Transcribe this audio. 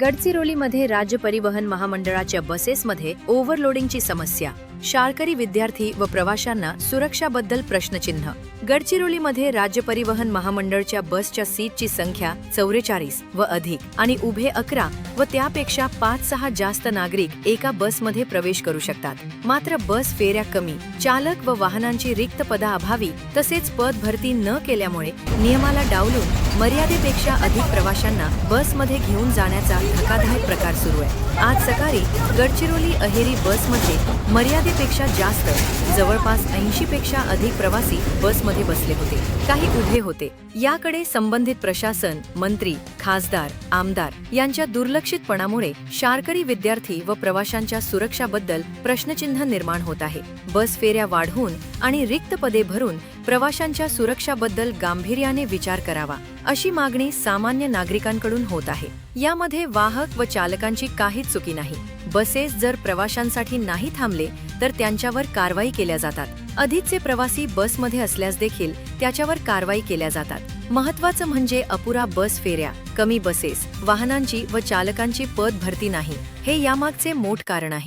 गडचिरोलीमध्ये राज्य परिवहन महामंडळाच्या बसेसमध्ये ओव्हरलोडिंगची समस्या. शाळकरी विद्यार्थी व प्रवाशांना सुरक्षाबद्दल प्रश्नचिन्ह. गडचिरोलीमध्ये राज्य परिवहन महामंडळच्या बसच्या सीटची संख्या 44 व अधिक आणि उभे 11 व त्यापेक्षा 5-6 जास्त नागरिक एका बसमध्ये प्रवेश करू शकतात. मात्र बस फेऱ्या कमी, चालक व वाहनांची रिक्त पदाअभावी तसेच पद भरती न केल्यामुळे नियमाला डावलून मर्यादेपेक्षा अधिक प्रवाशांना बसमध्ये घेऊन जाण्याचा धक्कादायक प्रकार सुरू आहे. आज सकाळी गडचिरोली अहेरी बसमध्ये मर्यादेपेक्षा जास्त जवळपास 80 पेक्षा अधिक प्रवासी बसमध्ये बसले होते. काही उभे होते. याकडे संबंधित प्रशासन, मंत्री, खासदार, आमदार यांच्या दुर्लक्षितपणामुळे शाळकरी विद्यार्थी व प्रवाशांच्या सुरक्षाबद्दल प्रश्नचिन्ह निर्माण होत आहे. बस फेऱ्या वाढवून आणि रिक्त पदे भरून प्रवाशांच्या सुरक्षाबद्दल गांभीर्याने विचार करावा, अशी मागणी सामान्य नागरिकांकडून होत आहे. यामध्ये वाहक व चालकांची काहीच चुकी नाही. बसेस जर प्रवाशांसाठी नाही थांबले तर त्यांच्यावर कारवाई केल्या जातात. अधिकचे प्रवासी बसमध्ये असल्यास देखील त्याच्यावर कारवाई केल्या जातात. महत्त्वाचं म्हणजे अपुरा बस फेऱ्या, कमी बसेस, वाहनांची व चालकांची पद भरती नाही, हे यामागचे मोठं कारण आहे.